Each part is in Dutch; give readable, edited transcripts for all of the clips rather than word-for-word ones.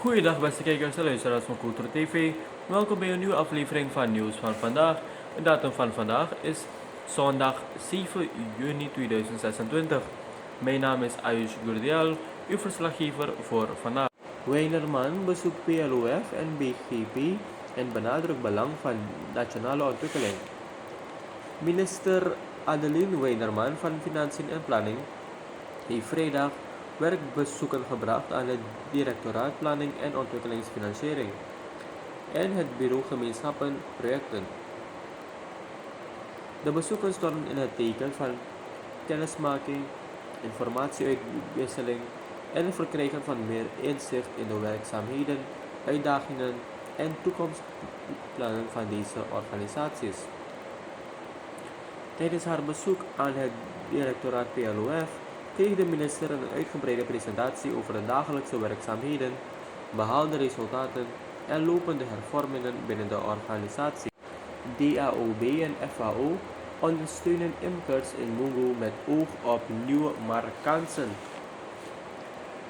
Goeiedag beste kijkers en luisteraars van Culture TV. Welkom bij een nieuwe aflevering van Nieuws van Vandaag. De datum van vandaag is zondag 7 juni 2026. Mijn naam is Ayush Gurdial, uw verslaggever voor vandaag. Weinerman bezoekt PLOF en BGP en benadrukt belang van nationale ontwikkeling. Minister Adeline Weinerman van Financiën en Planning heeft vrijdag werkbezoeken gebracht aan het Directoraat Planning en Ontwikkelingsfinanciering en het Bureau Gemeenschappen Projecten. De bezoeken stonden in het teken van kennismaking, informatieuitwisseling en het verkrijgen van meer inzicht in de werkzaamheden, uitdagingen en toekomstplannen van deze organisaties. Tijdens haar bezoek aan het directoraat PLOF kreeg de minister een uitgebreide presentatie over de dagelijkse werkzaamheden, behaalde resultaten en lopende hervormingen binnen de organisatie. DAOB en FAO ondersteunen imkers in Mungo met oog op nieuwe marktkansen.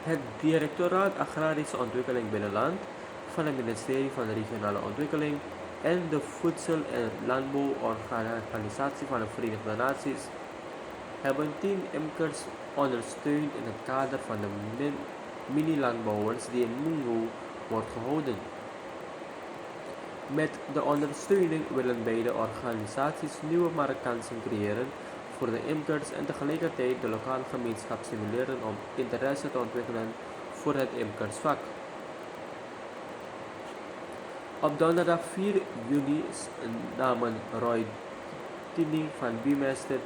Het Directoraat Agrarische Ontwikkeling Binnenland van het ministerie van Regionale Ontwikkeling en de Voedsel- en Landbouworganisatie van de Verenigde Naties hebben 10 imkers ondersteund in het kader van de mini-landbouwers die in Mungo wordt gehouden. Met de ondersteuning willen beide organisaties nieuwe marktkansen creëren voor de imkers en tegelijkertijd de lokale gemeenschap stimuleren om interesse te ontwikkelen voor het imkersvak. Op donderdag 4 juni namen Roy Tini van Buurmeester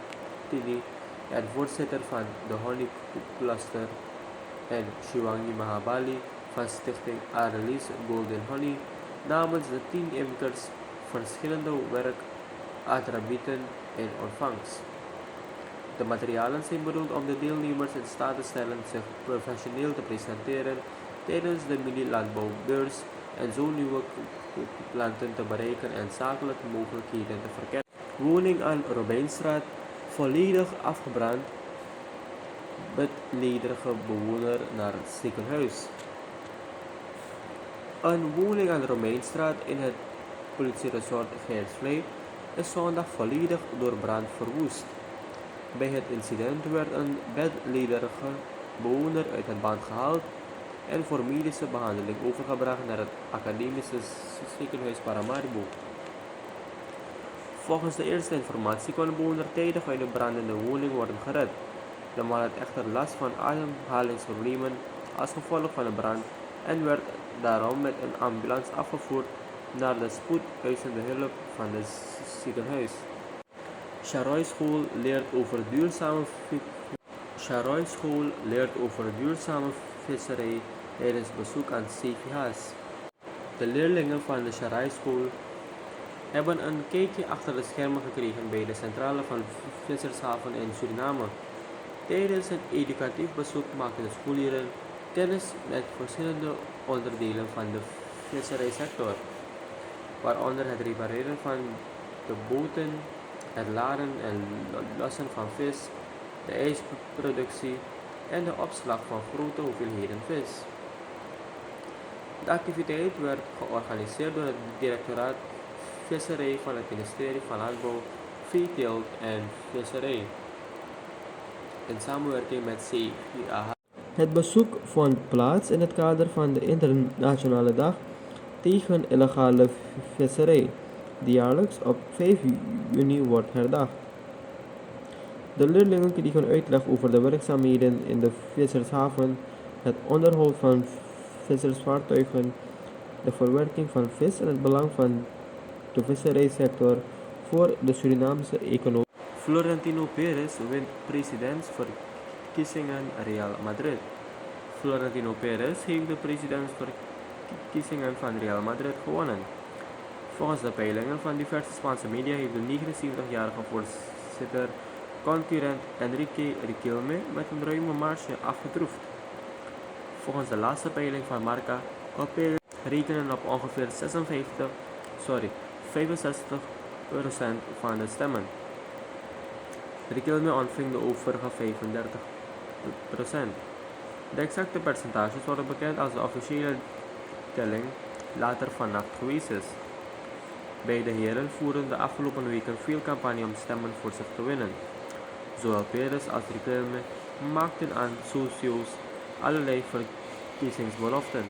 Tini en voorzitter van de Honey Cluster en Shivangi Mahabali van Stichting Adelis Golden Honey namens de 10 imkers verschillende werkattributen in ontvangst. De materialen zijn bedoeld om de deelnemers in staat te stellen zich professioneel te presenteren tijdens de mini-landbouwbeurs en zo nieuwe klanten te bereiken en zakelijke mogelijkheden te verkennen. Woning aan Robijnstraat volledig afgebrand, bedledige bewoner naar het ziekenhuis. Een woning aan de Romeinstraat in het politieresort Geersvlei is zondag volledig door brand verwoest. Bij het incident werd een bedledige bewoner uit het pand gehaald en voor medische behandeling overgebracht naar het academische ziekenhuis Paramaribo. Volgens de eerste informatie kon de bewoner tijdig uit de brandende woning worden gered. De man had echter last van ademhalingsproblemen als gevolg van de brand en werd daarom met een ambulance afgevoerd naar de spoedeisende hulp van het ziekenhuis. Charoy School leert over duurzame visserij tijdens bezoek aan CVH's. De leerlingen van de Charoy School hebben een kijkje achter de schermen gekregen bij de centrale van Vissershaven in Suriname. Tijdens het educatief bezoek maakten de scholieren kennis met verschillende onderdelen van de visserijsector, waaronder het repareren van de boten, het laden en lossen van vis, de ijsproductie en de opslag van grote hoeveelheden vis. De activiteit werd georganiseerd door het directoraat Visserij van het ministerie van Landbouw, Veeteelt en Visserij in samenwerking met CVH. Het bezoek vond plaats in het kader van de Internationale Dag tegen illegale visserij, die jaarlijks op 5 juni wordt herdacht. De leerlingen kregen uitleg over de werkzaamheden in de vissershaven, het onderhoud van vissersvaartuigen, de verwerking van vis en het belang van de visserijsector voor de Surinaamse economie. Florentino Perez wint presidentsverkiezingen Real Madrid. Florentino Perez heeft de presidentsverkiezingen van Real Madrid gewonnen. Volgens de peilingen van diverse Spaanse media heeft de 79-jarige voorzitter concurrent Enrique Riquelme met een ruime marge afgetroefd. Volgens de laatste peiling van Marca kan Perez rekenen op ongeveer 65% van de stemmen. Riquelme ontving de overige 35%. De exacte percentages worden bekend als de officiële telling later vannacht geweest is. Beide heren voeren de afgelopen weken veel campagne om stemmen voor zich te winnen. Zowel Perez als Riquelme maakten aan socio's allerlei verkiezingsbeloften.